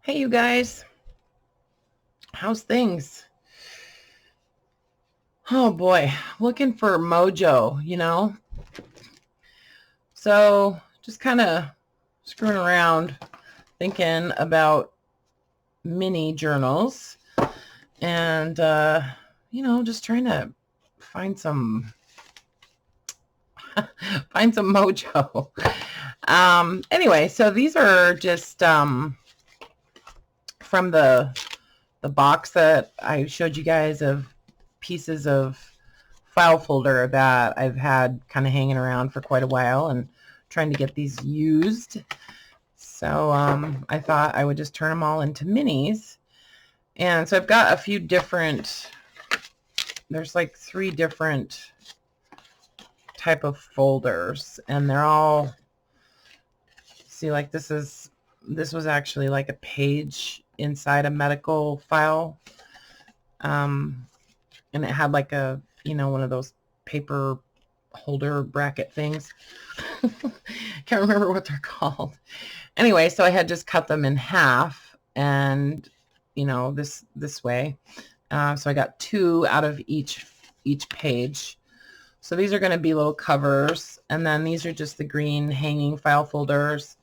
Hey, you guys, how's things? Oh boy, looking for Mojo. So just kind of screwing around, thinking about mini journals and, just trying to find some, find some Mojo. Anyway, so these are just, from the box that I showed you guys of pieces of file folder that I've had kind of hanging around for quite a while and trying to get these used. So I thought I would just turn them all into minis. And so I've got a few different, there's like 3 different type of folders, and they're all, see, like this was actually like a page inside a medical file. And it had like a, one of those paper holder bracket things. Can't remember what they're called. Anyway, so I had just cut them in half and, this way. So I got 2 out of each page. So these are going to be little covers. And then these are just the green hanging file folders.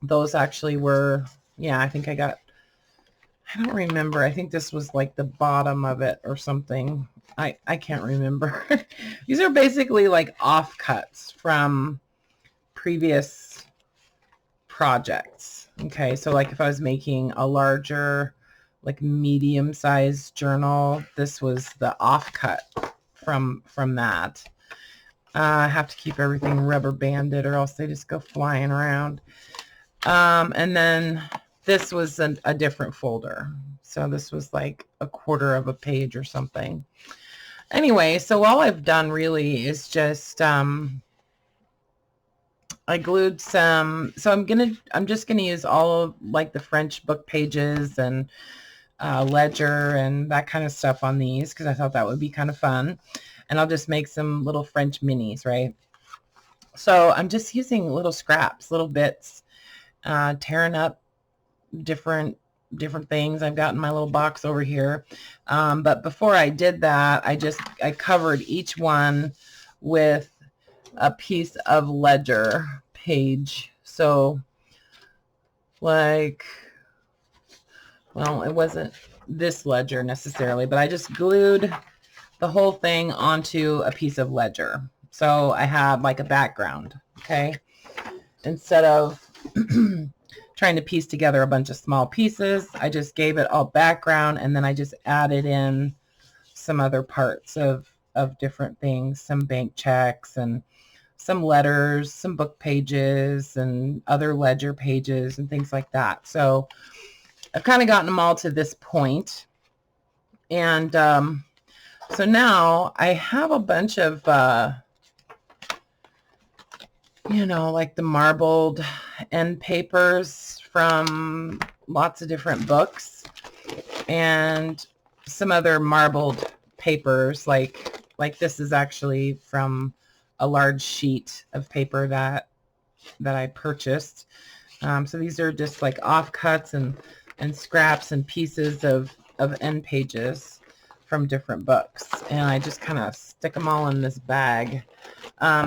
Those actually were, yeah, I think I don't remember. I think this was like the bottom of it or something. I can't remember. These are basically like offcuts from previous projects. Okay, so like if I was making a larger, like medium-sized journal, this was the offcut from that. I have to keep everything rubber banded or else they just go flying around. And then this was a different folder. So this was like a quarter of a page or something. Anyway, so all I've done really is just, I glued some, so I'm just gonna use all of like the French book pages and ledger and that kind of stuff on these because I thought that would be kind of fun. And I'll just make some little French minis, right? So I'm just using little scraps, little bits, tearing up different things I've got in my little box over here. But before I did that, I covered each one with a piece of ledger page. So like, well, it wasn't this ledger necessarily, but I just glued the whole thing onto a piece of ledger. So I had like a background, okay? Instead of trying to piece together a bunch of small pieces, I just gave it all background, and then I just added in some other parts of different things, some bank checks and some letters, some book pages and other ledger pages and things like that. So I've kind of gotten them all to this point. And so now I have a bunch of like the marbled end papers from lots of different books and some other marbled papers like this is actually from a large sheet of paper that I purchased. So these are just like offcuts and scraps and pieces of end pages from different books, and I just kind of stick them all in this bag.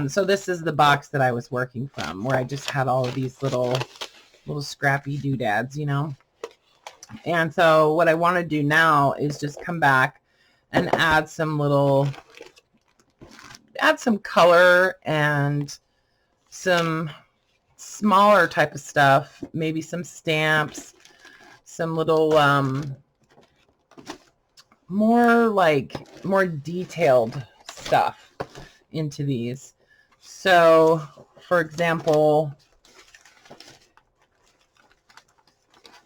So this is the box that I was working from, where I just had all of these little scrappy doodads, And so what I want to do now is just come back and add some color and some smaller type of stuff, maybe some stamps, some little more detailed stuff into these. So for example,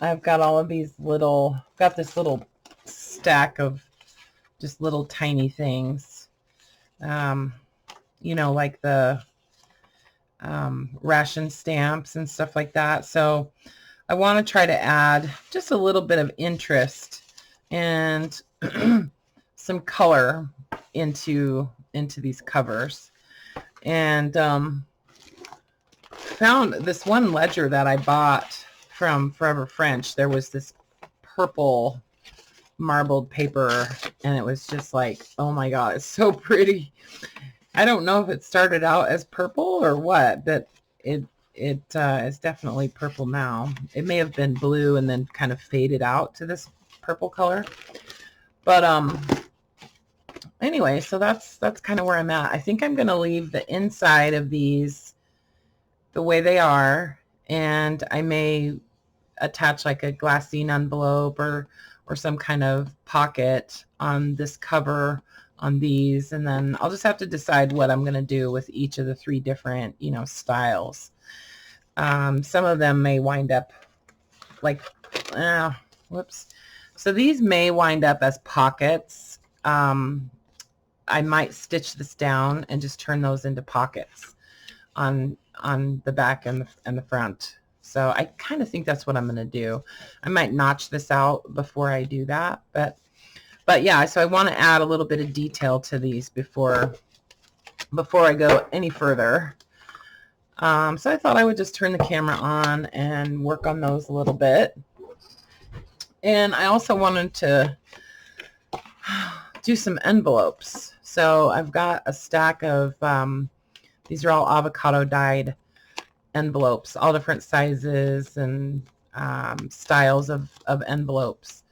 I've got all of these got this little stack of just little tiny things, like the ration stamps and stuff like that. So I want to try to add just a little bit of interest and some color into these covers. And found this one ledger that I bought from Forever French, there was this purple marbled paper, and it was just like, oh my god, it's so pretty. I don't know if it started out as purple or what, but it is definitely purple now. It may have been blue and then kind of faded out to this purple color. But anyway, so that's kind of where I'm at. I think I'm going to leave the inside of these the way they are, and I may attach like a glassine envelope or some kind of pocket on this cover on these, and then I'll just have to decide what I'm going to do with each of the 3 different, you know, styles. Some of them may wind up like, whoops. So these may wind up as pockets. I might stitch this down and just turn those into pockets on the back and the front. So I kind of think that's what I'm going to do. I might notch this out before I do that, but yeah, so I want to add a little bit of detail to these before I go any further. So I thought I would just turn the camera on and work on those a little bit. And I also wanted to do some envelopes. So I've got a stack of, these are all avocado dyed envelopes, all different sizes and styles of envelopes.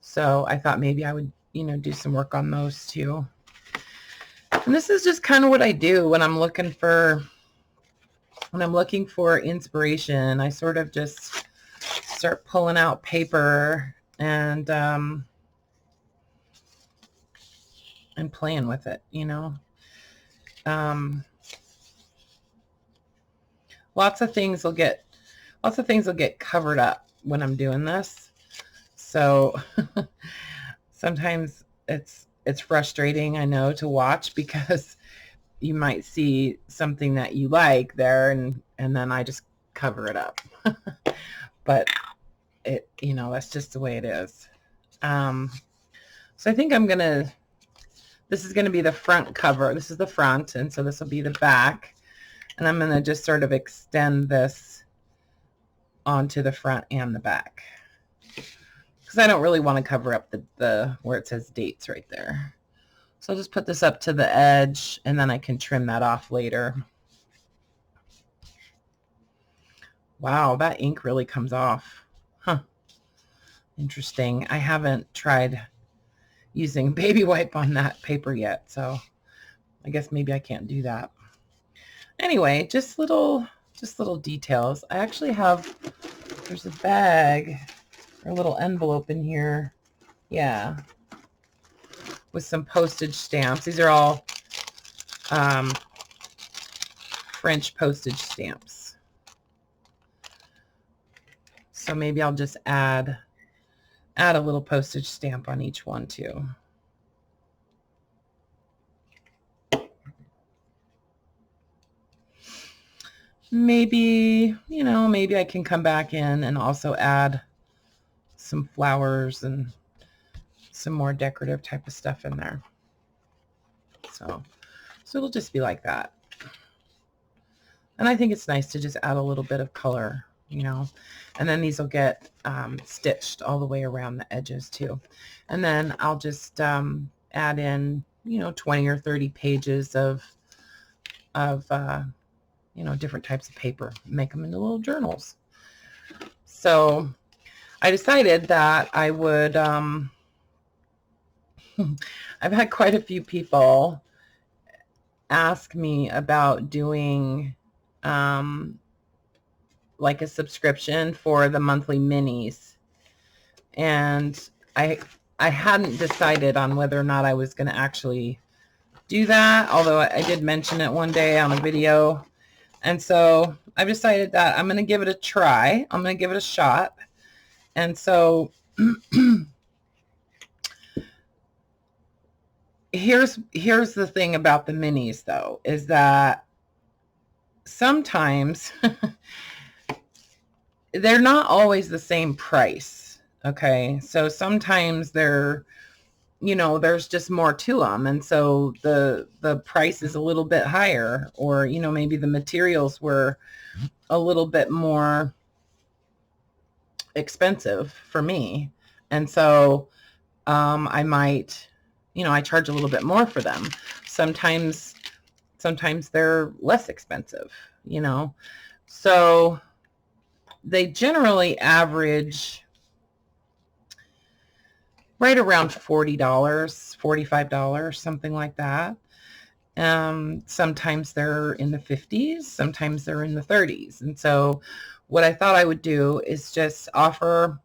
So I thought maybe I would, you know, do some work on those too. And this is just kind of what I do when I'm looking for inspiration. I sort of just start pulling out paper and playing with it, you know. Lots of things will get covered up when I'm doing this. So sometimes it's frustrating, I know, to watch, because you might see something that you like there, and then I just cover it up. But it, you know, that's just the way it is. So I think this is gonna be the front cover. This is the front, and so this will be the back. And I'm gonna just sort of extend this onto the front and the back, because I don't really want to cover up the where it says dates right there. So I'll just put this up to the edge, and then I can trim that off later. Wow, that ink really comes off. Huh. Interesting. I haven't tried using baby wipe on that paper yet, so I guess maybe I can't do that. Anyway, just little details. I actually have, there's a bag or a little envelope in here. Yeah. With some postage stamps. These are all French postage stamps. So maybe I'll just add a little postage stamp on each one too. Maybe, you know, maybe I can come back in and also add some flowers and some more decorative type of stuff in there. So it'll just be like that. And I think it's nice to just add a little bit of color, you know, and then these will get stitched all the way around the edges too. And then I'll just add in, you know, 20 or 30 pages of you know, different types of paper, make them into little journals. So I decided that I would, I've had quite a few people ask me about doing like a subscription for the monthly minis. And I hadn't decided on whether or not I was going to actually do that, although I did mention it one day on a video. And so I've decided that I'm going to give it a try. I'm going to give it a shot. And so here's the thing about the minis, though, is that sometimes they're not always the same price. Okay. So sometimes they're, you know, there's just more to them. And so the price is a little bit higher, or, you know, maybe the materials were a little bit more expensive for me. And so I might, I charge a little bit more for them. Sometimes they're less expensive, So they generally average right around $40, $45, something like that. Sometimes they're in the 50s, sometimes they're in the 30s. And so what I thought I would do is just offer,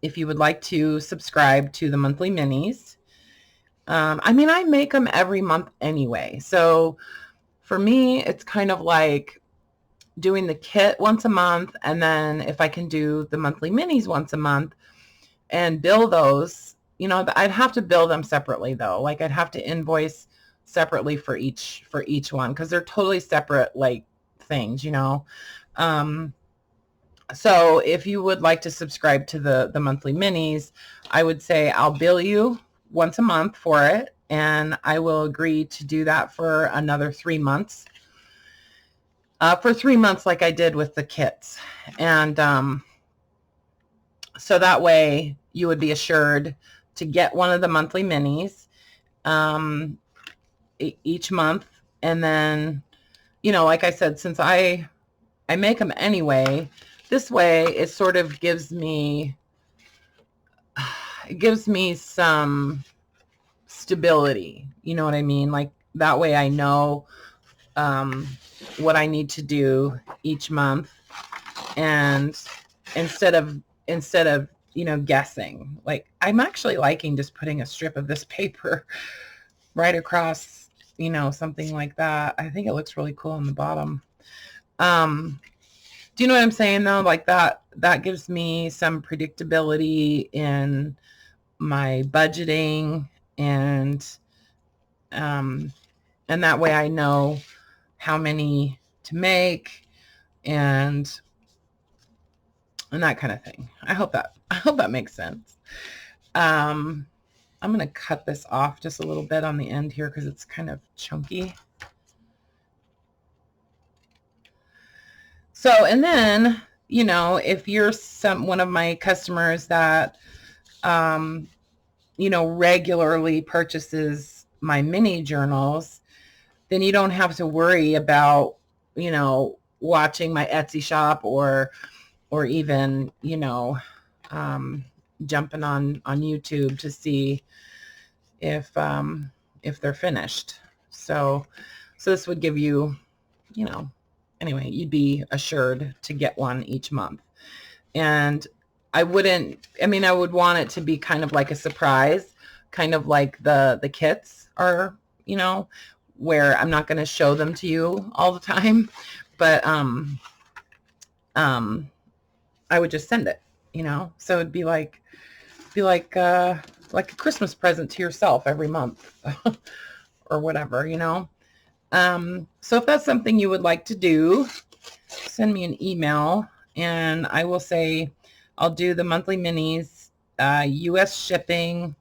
if you would like to subscribe to the monthly minis. I make them every month anyway. So for me, it's kind of like doing the kit once a month. And then if I can do the monthly minis once a month and bill those, I'd have to bill them separately though. Like I'd have to invoice separately for each one, because they're totally separate like things, So if you would like to subscribe to the monthly minis, I would say I'll bill you once a month for it, and I will agree to do that for another 3 months. For 3 months like I did with the kits. And so that way you would be assured to get one of the monthly minis each month. And then, like I said, since I make them anyway, this way it sort of gives me some stability. You know what I mean? Like that way I know what I need to do each month, and instead of guessing. Like I'm actually liking just putting a strip of this paper right across, something like that. I think it looks really cool on the bottom. Do you know what I'm saying though? Like that gives me some predictability in my budgeting, and that way I know how many to make and that kind of thing. I hope that makes sense. I'm going to cut this off just a little bit on the end here because it's kind of chunky. So, and then, if you're one of my customers that, regularly purchases my mini journals, then you don't have to worry about, watching my Etsy shop or even, jumping on YouTube to see if they're finished. So this would give you, anyway, you'd be assured to get one each month. And I would want it to be kind of like a surprise, kind of like the kits are, where I'm not going to show them to you all the time, but I would just send it, so it'd be like a Christmas present to yourself every month or whatever, So if that's something you would like to do, send me an email and I will say I'll do the monthly minis, US shipping.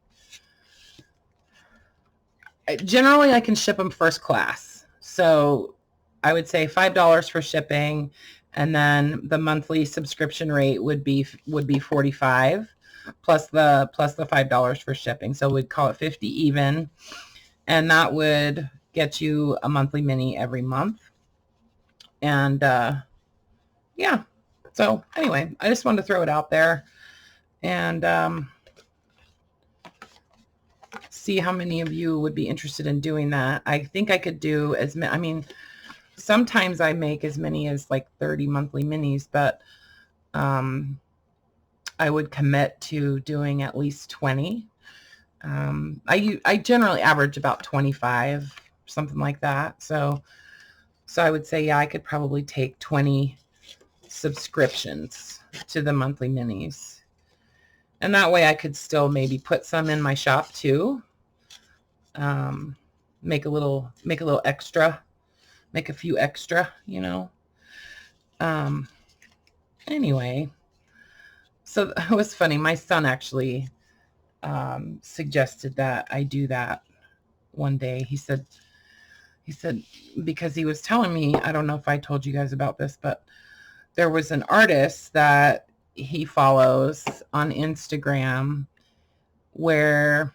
Generally, I can ship them first class. So I would say $5 for shipping, and then the monthly subscription rate would be $45 plus the $5 for shipping. So we'd call it $50 even, and that would get you a monthly mini every month. And yeah. So anyway, I just wanted to throw it out there and see how many of you would be interested in doing that. I think I could do as many. Sometimes I make as many as like 30 monthly minis, but I would commit to doing at least 20. I generally average about 25, something like that. So I would say, yeah, I could probably take 20 subscriptions to the monthly minis. And that way I could still maybe put some in my shop too. Make a little extra, make a few extra, Anyway, so it was funny. My son actually suggested that I do that one day. He said, because he was telling me, I don't know if I told you guys about this, but there was an artist that he follows on Instagram where,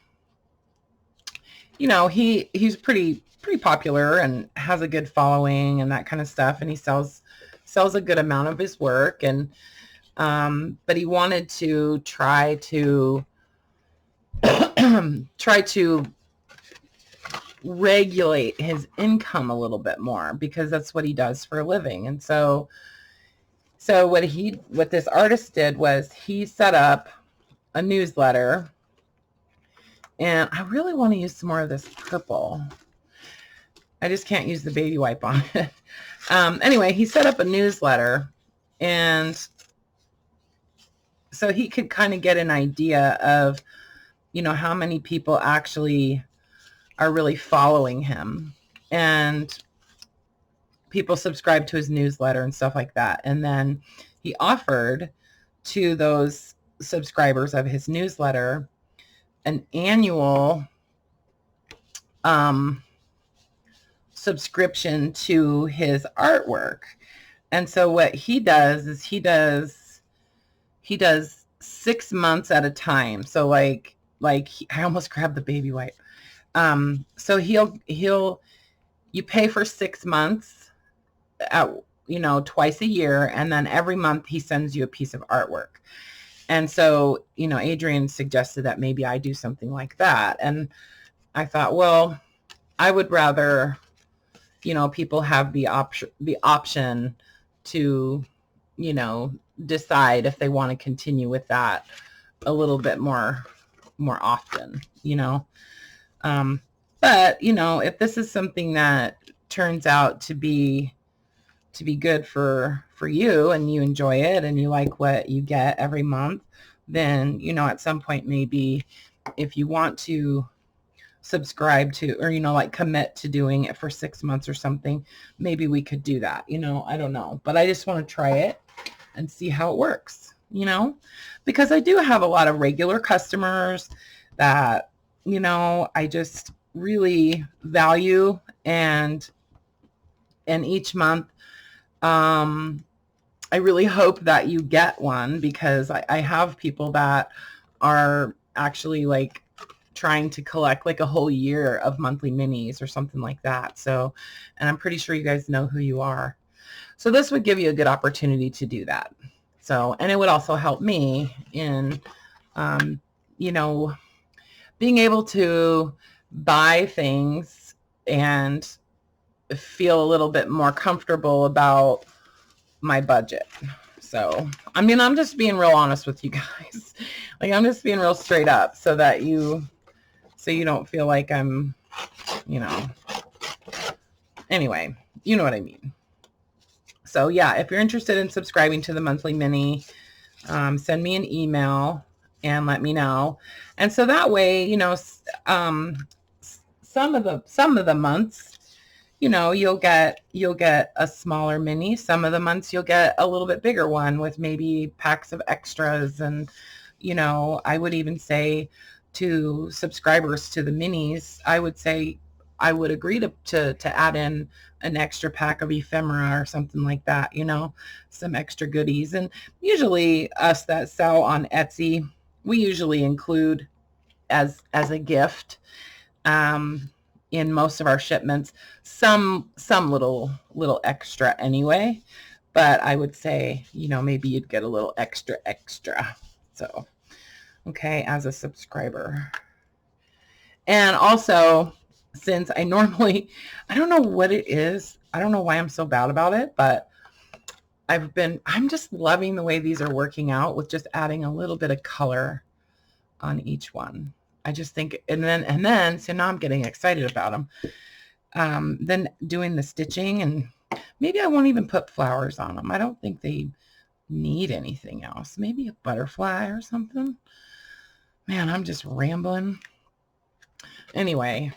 you know, he's pretty popular and has a good following and that kind of stuff, and he sells a good amount of his work, and but he wanted to try to try to regulate his income a little bit more, because that's what he does for a living. And so what this artist did was he set up a newsletter, and I really want to use some more of this purple. I just can't use the baby wipe on it. Anyway, he set up a newsletter, and so he could kind of get an idea of, you know, how many people actually are really following him, and people subscribe to his newsletter and stuff like that. And then he offered to those subscribers of his newsletter an annual subscription to his artwork. And so what he does is he does 6 months at a time. So like I almost grabbed the baby wipe. So you pay for 6 months at, you know, twice a year, and then every month he sends you a piece of artwork. And so, you know, Adrian suggested that maybe I do something like that. And I thought, well, I would rather, you know, people have the option to, you know, decide if they want to continue with that a little bit more often, you know. But, you know, if this is something that turns out to be good for you, and you enjoy it and you like what you get every month, then, you know, at some point, maybe if you want to subscribe to, or, you know, like commit to doing it for 6 months or something, maybe we could do that, you know. I don't know, but I just want to try it and see how it works, you know, because I do have a lot of regular customers that, you know, I just really value, and each month, I really hope that you get one, because I have people that are actually like trying to collect like a whole year of monthly minis or something like that. So, and I'm pretty sure you guys know who you are. So this would give you a good opportunity to do that. So, and it would also help me in, you know, being able to buy things and feel a little bit more comfortable about my budget. So, I mean, I'm just being real honest with you guys. Like, I'm just being real straight up, so that you don't feel like I'm, you know, anyway, you know what I mean. So yeah, if you're interested in subscribing to the monthly mini, send me an email and let me know. And so that way, you know, some of the months, you know, you'll get a smaller mini. Some of the months you'll get a little bit bigger one with maybe packs of extras. And, you know, I would even say to subscribers to the minis, I would say I would agree to add in an extra pack of ephemera or something like that, you know, some extra goodies. And usually us that sell on Etsy, we usually include as a gift, in most of our shipments, some little extra anyway. But I would say, you know, maybe you'd get a little extra. So, okay, as a subscriber. And also, since I don't know what it is. I don't know why I'm so bad about it, but I'm just loving the way these are working out with just adding a little bit of color on each one. I just think, and then, so now I'm getting excited about them. Then doing the stitching, and maybe I won't even put flowers on them. I don't think they need anything else. Maybe a butterfly or something. Man, I'm just rambling. Anyway,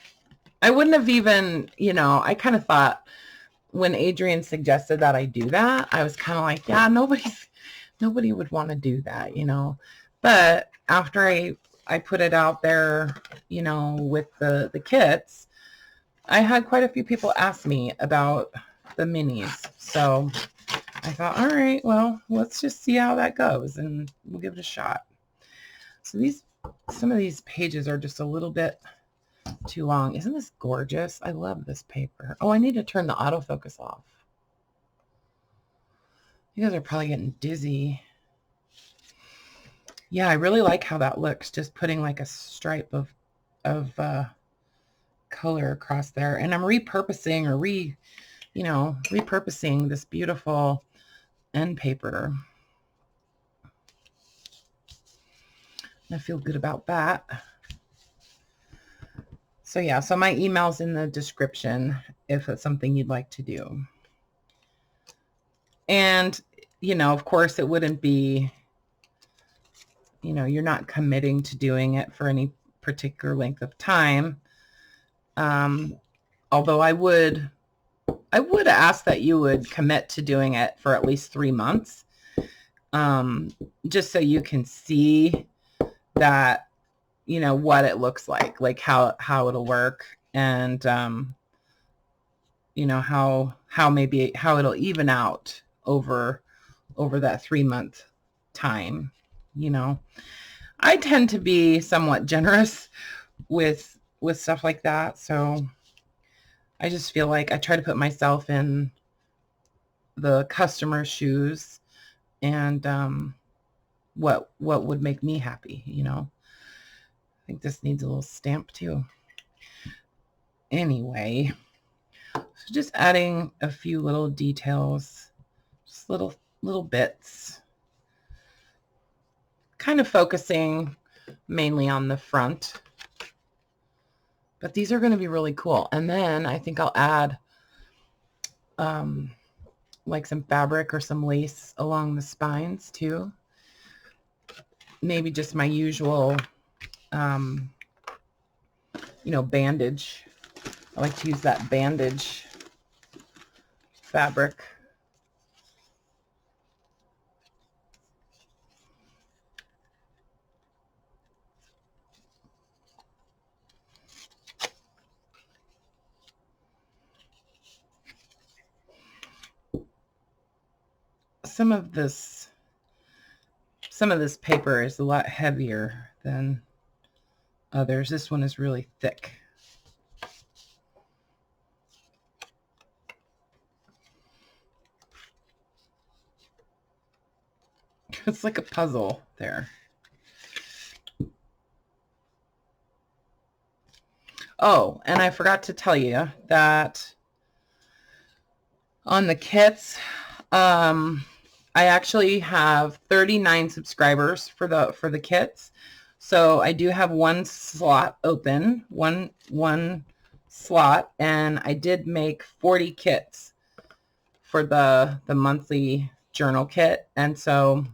I wouldn't have even, you know, I kind of thought when Adrian suggested that I do that, I was kind of like, yeah, nobody would want to do that, you know. But after I put it out there, you know, with the kits, I had quite a few people ask me about the minis. So I thought, all right, well, let's just see how that goes and we'll give it a shot. So some of these pages are just a little bit too long. Isn't this gorgeous? I love this paper. Oh, I need to turn the autofocus off. You guys are probably getting dizzy. Yeah, I really like how that looks, just putting like a stripe of color across there. And I'm repurposing or repurposing this beautiful end paper. I feel good about that. So yeah, so my email's in the description if it's something you'd like to do. And, of course it wouldn't be, you're not committing to doing it for any particular length of time. Although I would ask that you would commit to doing it for at least 3 months. Just so you can see that, what it looks like how it'll work, and, how it'll even out over that 3-month time. I tend to be somewhat generous with stuff like that. So I just feel like I try to put myself in the customer's shoes and, what would make me happy, I think this needs a little stamp too. Anyway, so just adding a few little details, just little bits, kind of focusing mainly on the front. But these are going to be really cool. And then I think I'll add like some fabric or some lace along the spines too. Maybe just my usual, bandage. I like to use that bandage fabric. Some of this paper is a lot heavier than others. This one is really thick. It's like a puzzle there. Oh, and I forgot to tell you that on the kits, I actually have 39 subscribers for the kits. So I do have one slot open, one slot, and I did make 40 kits for the monthly journal kit. And so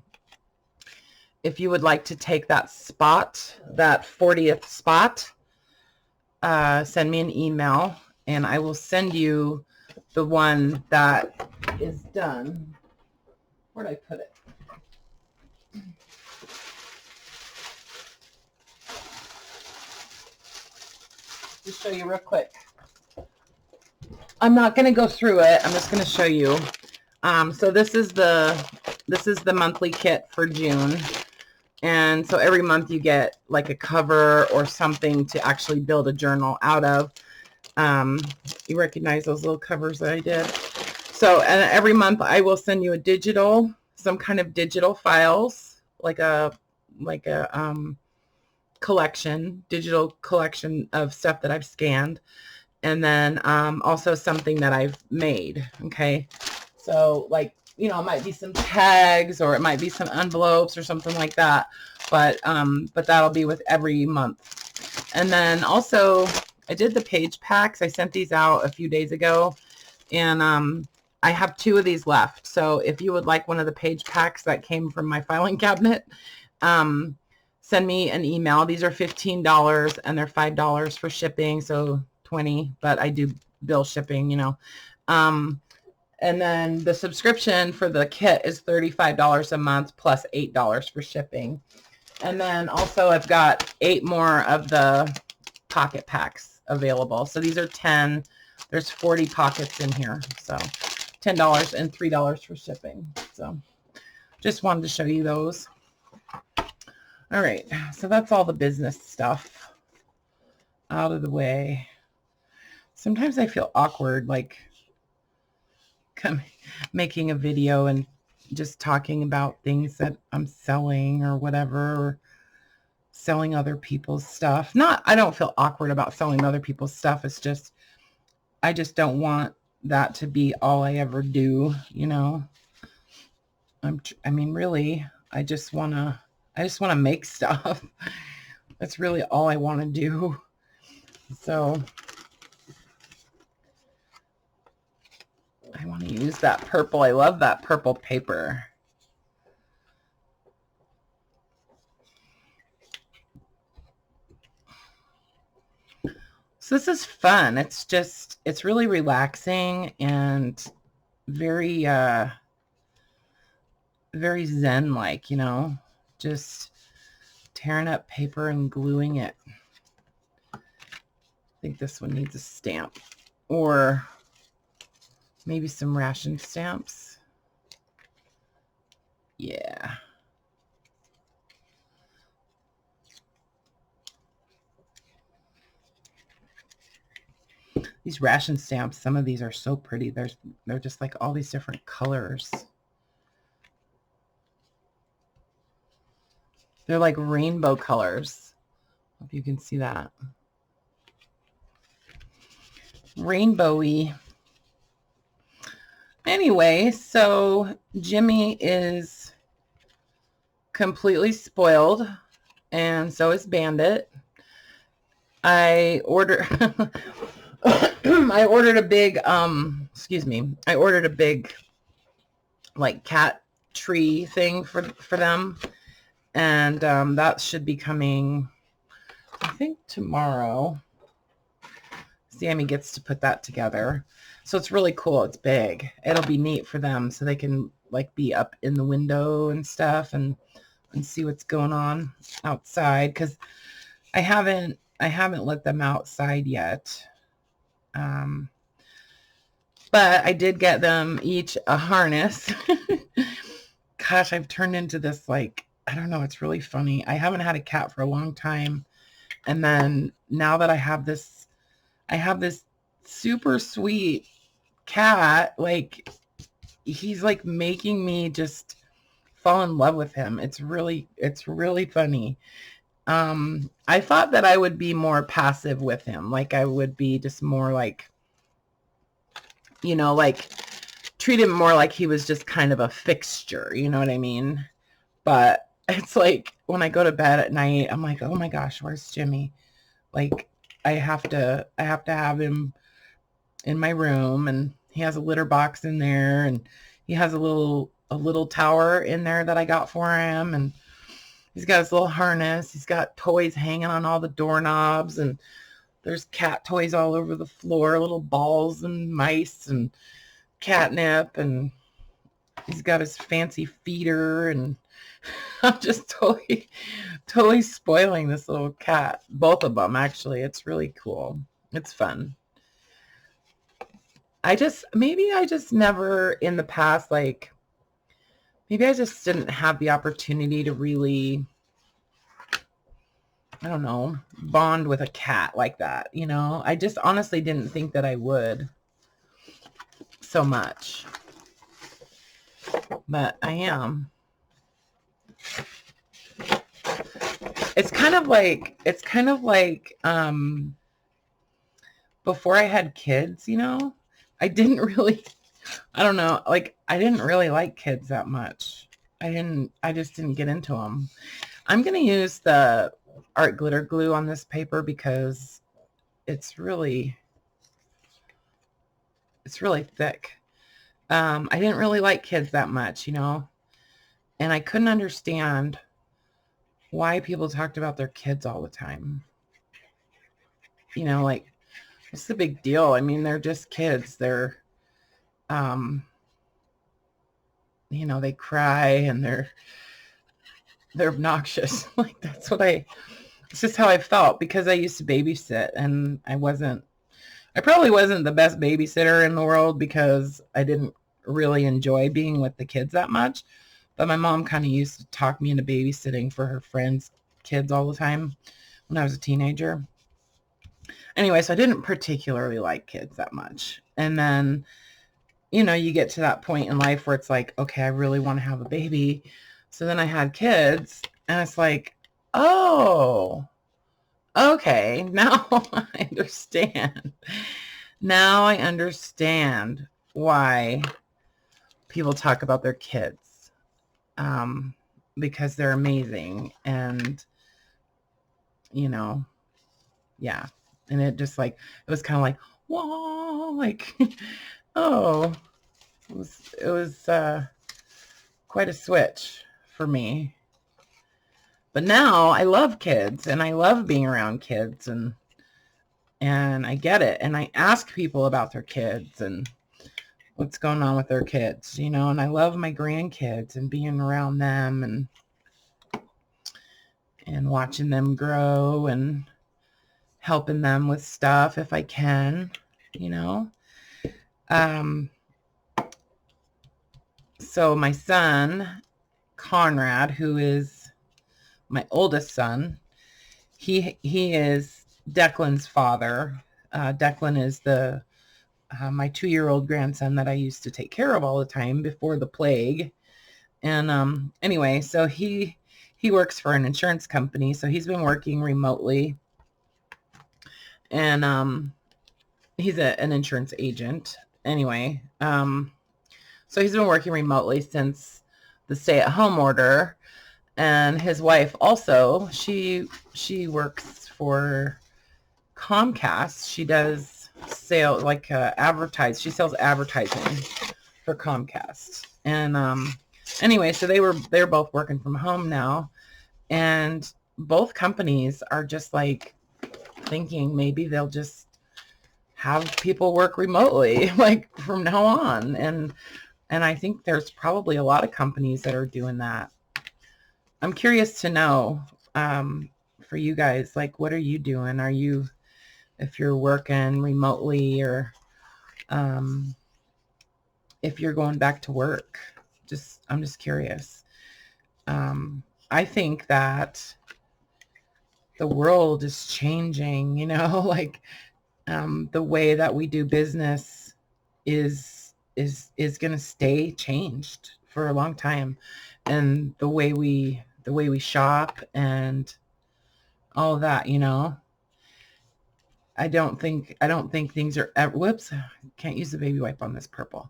if you would like to take that spot, that 40th spot, send me an email and I will send you the one that is done. Where'd I put it? Just show you real quick. I'm not going to go through it. I'm just going to show you. So this is the monthly kit for June. And so every month you get like a cover or something to actually build a journal out of. You recognize those little covers that I did. So, and every month I will send you some kind of digital files, like a digital collection of stuff that I've scanned. And then also something that I've made. Okay. So like, it might be some tags or it might be some envelopes or something like that. But that'll be with every month. And then also I did the page packs. I sent these out a few days ago, and I have 2 of these left. So if you would like one of the page packs that came from my filing cabinet, send me an email. These are $15 and they're $5 for shipping. So $20, but I do bill shipping, and then the subscription for the kit is $35 a month plus $8 for shipping. And then also I've got 8 more of the pocket packs available. So these are 10. There's 40 pockets in here. So $10 and $3 for shipping. So just wanted to show you those. All right, so that's all the business stuff out of the way. Sometimes I feel awkward, like making a video and just talking about things that I'm selling or whatever, or selling other people's stuff. I don't feel awkward about selling other people's stuff. It's just, I just don't want that to be all I ever do, you know. I mean, really, I just want to make stuff. That's really all I want to do. So I want to use that purple. I love that purple paper. So this is fun. It's really relaxing and very, very zen-like, you know, just tearing up paper and gluing it. I think this one needs a stamp, or maybe some ration stamps. Yeah. These ration stamps, some of these are so pretty. They're just like all these different colors. They're like rainbow colors. Hope you can see that. Rainbowy. Anyway, so Jimmy is completely spoiled, and so is Bandit. I ordered a big I ordered a big like cat tree thing for them, and that should be coming, I think, tomorrow. Sammy gets to put that together, so it's really cool. It's big. It'll be neat for them, so they can like be up in the window and stuff and see what's going on outside, because I haven't let them outside yet. But I did get them each a harness. Gosh, I've turned into this, like, I don't know, it's really funny. I haven't had a cat for a long time. And then now that I have this super sweet cat, like, he's like making me just fall in love with him. It's really funny. I thought that I would be more passive with him. Like I would be just more like, you know, like treat him more like he was just kind of a fixture, you know what I mean? But it's like when I go to bed at night, I'm like, oh my gosh, where's Jimmy? Like I have to have him in my room, and he has a litter box in there, and he has a little tower in there that I got for him, and he's got his little harness. He's got toys hanging on all the doorknobs, and there's cat toys all over the floor, little balls and mice and catnip, and he's got his fancy feeder, and I'm just totally spoiling this little cat. Both of them, actually. It's really cool. It's fun. Maybe I just never in the past, like, maybe I just didn't have the opportunity to really, I don't know, bond with a cat like that, you know? I just honestly didn't think that I would so much. But I am. It's kind of like before I had kids, you know, I didn't really, I don't know, like I didn't really like kids that much. I just didn't get into them. I'm going to use the art glitter glue on this paper because it's really thick. I didn't really like kids that much, you know, and I couldn't understand why people talked about their kids all the time. You know, like, what's the big deal? I mean, they're just kids. They're, you know, they cry and they're obnoxious. Like, it's just how I felt, because I used to babysit, and I probably wasn't the best babysitter in the world, because I didn't really enjoy being with the kids that much. But my mom kind of used to talk me into babysitting for her friends' kids all the time when I was a teenager. Anyway, so I didn't particularly like kids that much. And then, you get to that point in life where it's like, okay, I really want to have a baby. So then I had kids, and it's like, oh, okay, now I understand. Now I understand why people talk about their kids, because they're amazing. And, yeah. And it just like, it was kind of like, whoa, like, oh, it was quite a switch for me. But now I love kids, and I love being around kids, and I get it. And I ask people about their kids and what's going on with their kids, and I love my grandkids and being around them and watching them grow and helping them with stuff if I can, So my son, Conrad, who is my oldest son, he is Declan's father. Declan is my 2-year-old grandson that I used to take care of all the time before the plague. And anyway, so he works for an insurance company, so he's been working remotely. And he's an insurance agent. Anyway, so he's been working remotely since the stay-at-home order. And his wife also, she works for Comcast. She does sale, like advertise. She sells advertising for Comcast. And anyway, so they're both working from home now, and both companies are just like thinking maybe they'll just have people work remotely like from now on. And I think there's probably a lot of companies that are doing that. I'm curious to know, for you guys, like, what are you doing? If you're working remotely, or if you're going back to work? I'm just curious. I think that the world is changing, like, the way that we do business is going to stay changed for a long time. And the way we shop and all of that, I don't think things are ever, whoops, can't use the baby wipe on this purple.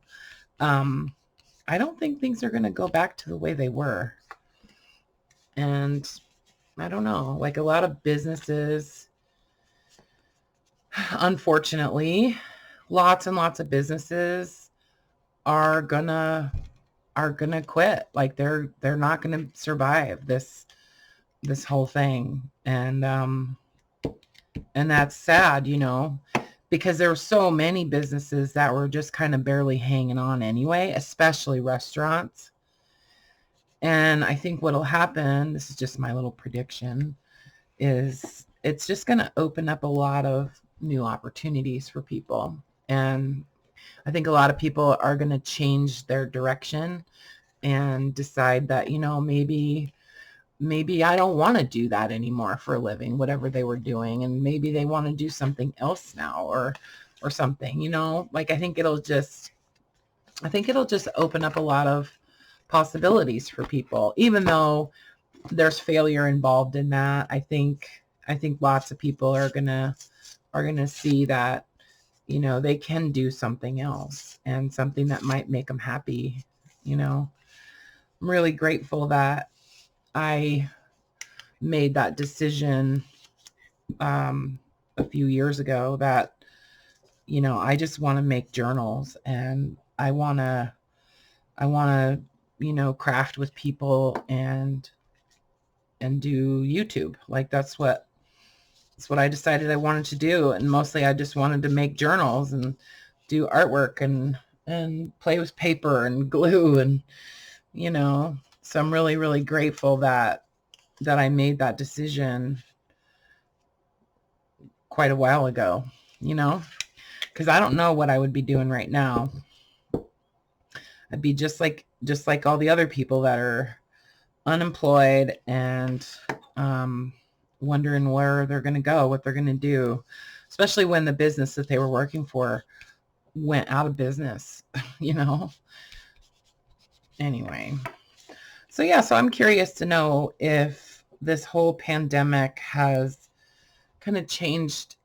I don't think things are going to go back to the way they were. And I don't know, like, a lot of businesses, unfortunately, lots and lots of businesses are gonna quit. Like, they're not gonna survive this whole thing. And that's sad, because there were so many businesses that were just kind of barely hanging on anyway, especially restaurants. And I think what'll happen, this is just my little prediction, is it's just going to open up a lot of new opportunities for people. And I think a lot of people are going to change their direction and decide that, maybe I don't want to do that anymore for a living, whatever they were doing. And maybe they want to do something else now, or something, like, I think it'll just open up a lot of possibilities for people, even though there's failure involved in that. I think lots of people are gonna see that, they can do something else, and something that might make them happy. I'm really grateful that I made that decision a few years ago, that, I just want to make journals, and I want to craft with people and do YouTube. Like, that's what I decided I wanted to do. And mostly I just wanted to make journals and do artwork and play with paper and glue, and so I'm really, really grateful that I made that decision quite a while ago, because I don't know what I would be doing right now. I'd be just like all the other people that are unemployed and wondering where they're going to go, what they're going to do, especially when the business that they were working for went out of business, you know? Anyway, so yeah, so I'm curious to know if this whole pandemic has kind of changed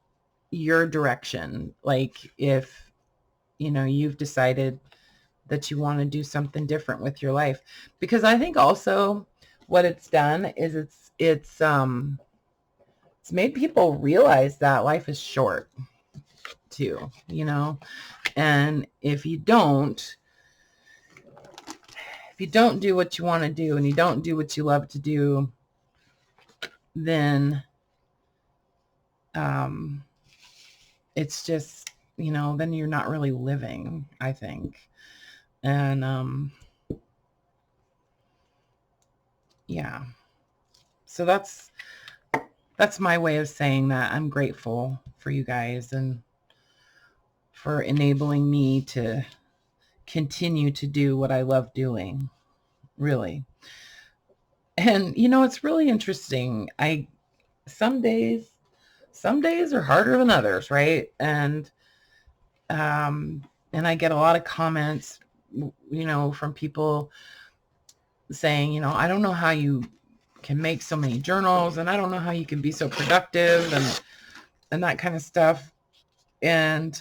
your direction. Like if, you know, you've decided that you want to do something different with your life. Because I think also what it's done is it's made people realize that life is short too, you know? And if you don't do what you want to do and you don't do what you love to do, then it's just, you know, then you're not really living, I think. And yeah. So that's my way of saying that I'm grateful for you guys and for enabling me to continue to do what I love doing, really. And you know, it's really interesting. Some days are harder than others, right? And I get a lot of comments, you know, from people saying, you know, I don't know how you can make so many journals, and I don't know how you can be so productive and that kind of stuff. And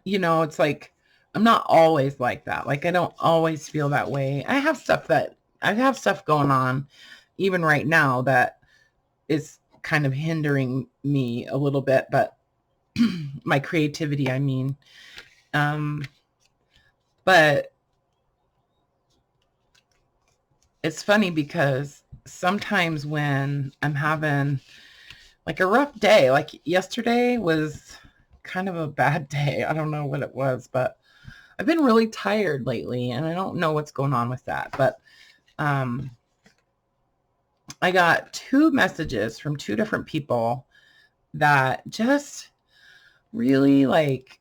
you know, it's like I'm not always like that. Like I don't always feel that way. I have stuff going on even right now that is kind of hindering me a little bit, but my creativity, I mean. But it's funny because sometimes when I'm having like a rough day, like yesterday was kind of a bad day. I don't know what it was, but I've been really tired lately and I don't know what's going on with that. But I got 2 messages from 2 different people that just really, like,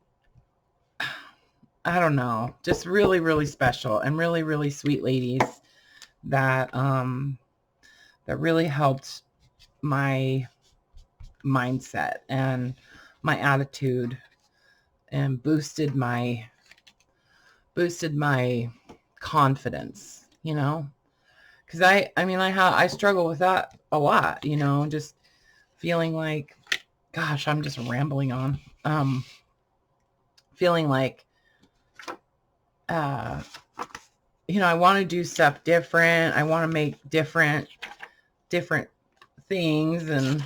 I don't know, just really, really special and really, really sweet ladies that that really helped my mindset and my attitude and boosted my confidence, you know? Because I struggle with that a lot, you know, just feeling like, gosh, I'm just rambling on. Feeling like, you know, I want to do stuff different. I want to make different things, and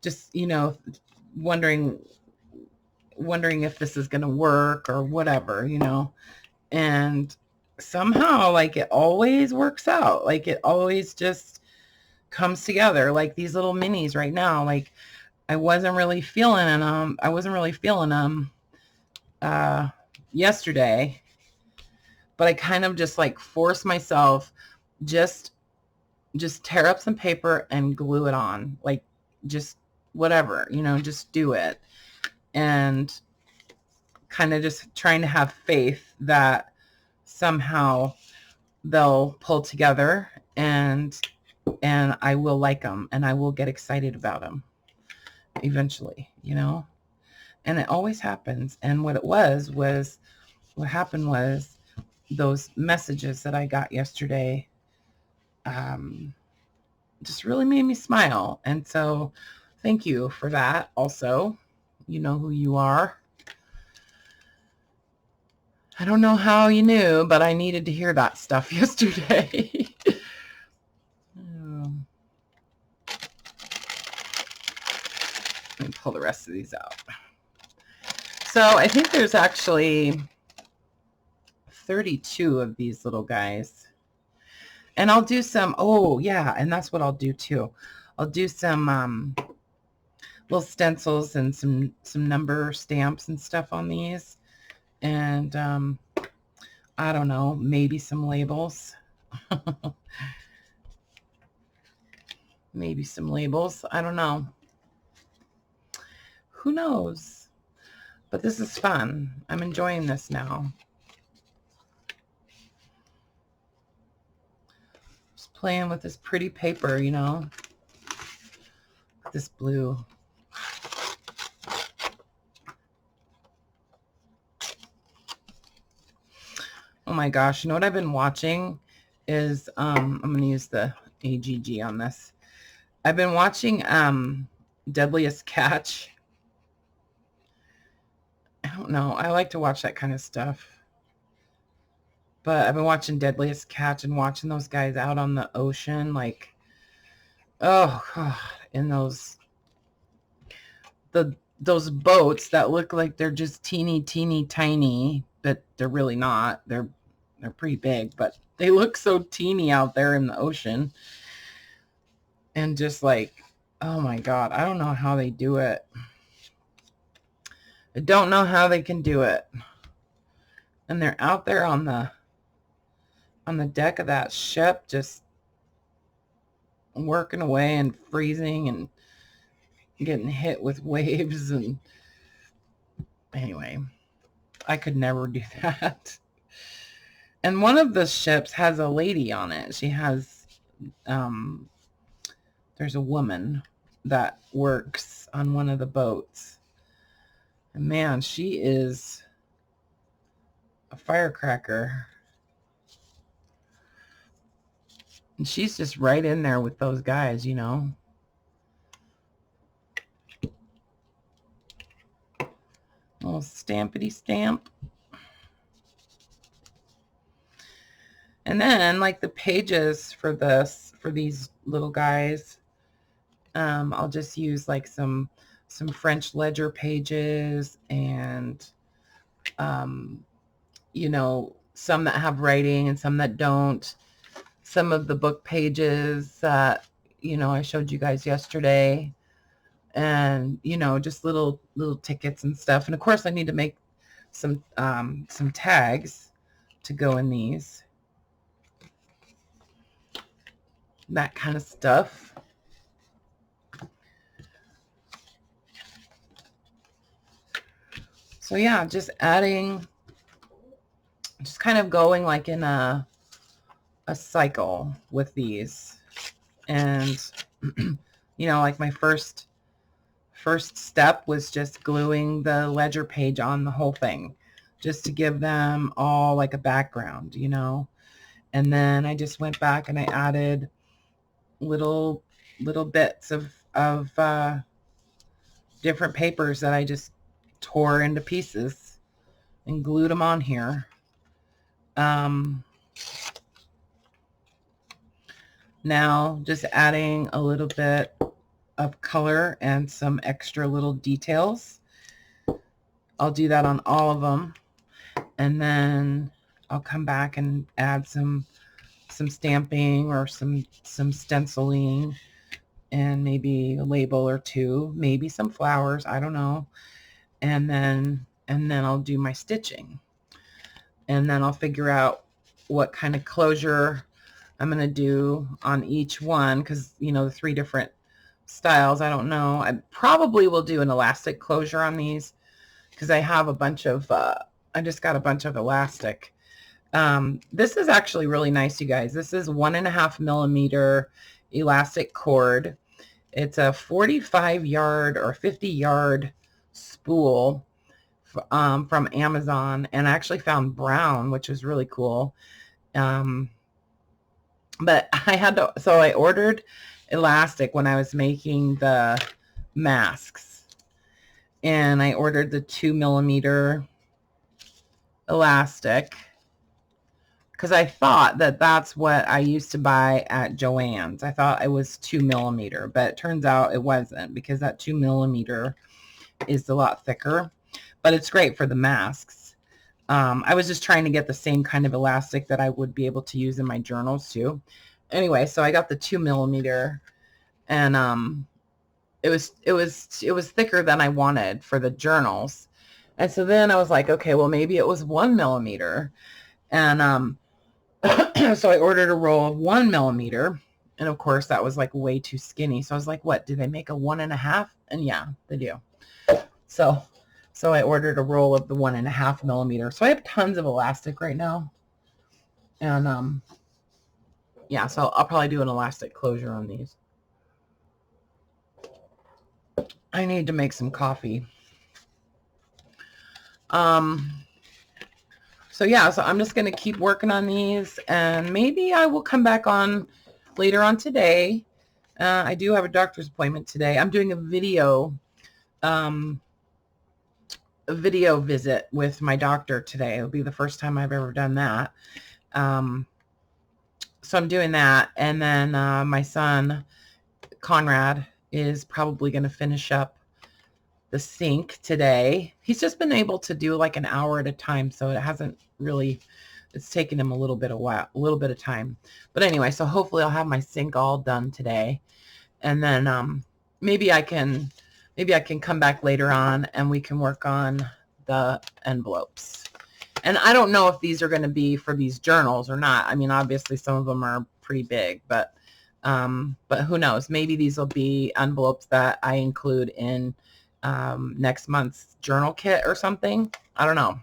just, you know, wondering if this is going to work or whatever, you know. And somehow, like, it always works out. Like it always just comes together, like these little minis right now. Like I wasn't really feeling them yesterday, but I kind of just like forced myself, just tear up some paper and glue it on, like just whatever, you know, just do it. And kind of just trying to have faith that somehow they'll pull together and I will like them and I will get excited about them eventually, you know. And it always happens. And what happened was those messages that I got yesterday just really made me smile. And so thank you for that. Also, you know who you are. I don't know how you knew, but I needed to hear that stuff yesterday. Let me pull the rest of these out. So I think there's actually 32 of these little guys. And I'll do some, oh yeah, and that's what I'll do too. I'll do some little stencils and some number stamps and stuff on these. And I don't know, maybe some labels. Maybe some labels. I don't know. Who knows? But this is fun. I'm enjoying this now. Just playing with this pretty paper, you know. This blue. Oh my gosh, you know what I've been watching is, I'm going to use the AGG on this. I've been watching Deadliest Catch. I don't know. I like to watch that kind of stuff. But I've been watching Deadliest Catch and watching those guys out on the ocean, like, oh God, in those boats that look like they're just teeny tiny, but they're really not. They're pretty big, but they look so teeny out there in the ocean. And just like, oh my God, I don't know how they do it. I don't know how they can do it. And they're out there on the deck of that ship, just working away and freezing and getting hit with waves. And anyway, I could never do that. And one of the ships has a lady on it. She has, there's a woman that works on one of the boats. And man, she is a firecracker. And she's just right in there with those guys, you know. Little stampity stamp. And then, like, the pages for these little guys, I'll just use like some French ledger pages, and you know, some that have writing and some that don't. Some of the book pages that, you know, I showed you guys yesterday, and, you know, just little tickets and stuff. And of course I need to make some tags to go in these, that kind of stuff. So yeah, just adding, just kind of going like in a cycle with these. And you know, like my first step was just gluing the ledger page on the whole thing, just to give them all like a background, you know. And then I just went back and I added little bits of different papers that I just tore into pieces and glued them on here. Now just adding a little bit of color and some extra little details. I'll do that on all of them, and then I'll come back and add some stamping or some stenciling, and maybe a label or two, maybe some flowers, I don't know. And then I'll do my stitching, and then I'll figure out what kind of closure I'm going to do on each one, because, you know, the 3 different styles, I don't know. I probably will do an elastic closure on these, because I have a bunch of, I just got a bunch of elastic. This is actually really nice, you guys. This is 1.5 millimeter elastic cord. It's a 45 yard or 50 yard spool from Amazon, and I actually found brown, which was really cool. But I had to, so I ordered elastic when I was making the masks, and I ordered the 2 millimeter elastic, because I thought that that's what I used to buy at Joann's. I thought it was 2 millimeter, but it turns out it wasn't, because that 2 millimeter is a lot thicker, but it's great for the masks. I was just trying to get the same kind of elastic that I would be able to use in my journals too. Anyway, so I got the 2 millimeter, and it was thicker than I wanted for the journals. And so then I was like, okay, well, maybe it was 1 millimeter. And so I ordered a roll of 1 millimeter, and of course that was like way too skinny. So I was like, what, do they make a 1.5? And yeah, they do. So So I ordered a roll of the 1.5 millimeter. So I have tons of elastic right now. And yeah, so I'll probably do an elastic closure on these. I need to make some coffee. So yeah, so I'm just going to keep working on these, and maybe I will come back on later on today. I do have a doctor's appointment today. I'm doing a video visit with my doctor today. It'll be the first time I've ever done that. So I'm doing that, and then my son Conrad is probably going to finish up the sink today. He's just been able to do like an hour at a time, so it hasn't really, it's taken him a little bit of time. But anyway, so hopefully I'll have my sink all done today, and then maybe I can come back later on and we can work on the envelopes. And I don't know if these are going to be for these journals or not. I mean, obviously some of them are pretty big, but who knows? Maybe these will be envelopes that I include in next month's journal kit or something. I don't know.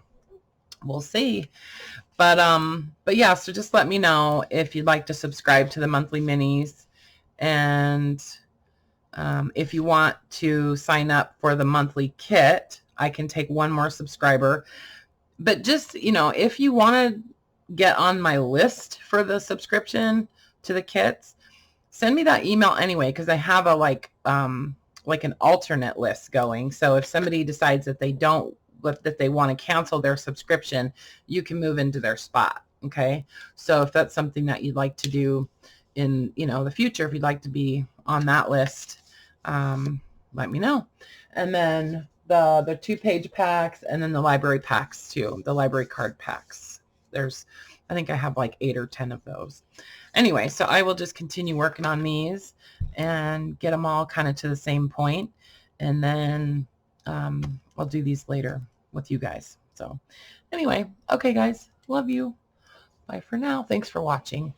We'll see. But yeah, so just let me know if you'd like to subscribe to the monthly minis, and if you want to sign up for the monthly kit, I can take one more subscriber. But just, you know, if you want to get on my list for the subscription to the kits, send me that email anyway, because I have a like an alternate list going. So if somebody decides that they want to cancel their subscription, you can move into their spot. Okay. So if that's something that you'd like to do in, you know, the future, if you'd like to be on that list, let me know. And then the 2-page packs, and then the library packs too, the library card packs. I think I have like 8 or 10 of those. Anyway, so I will just continue working on these and get them all kind of to the same point, and then I'll do these later with you guys. So anyway, okay guys, love you. Bye for now. Thanks for watching.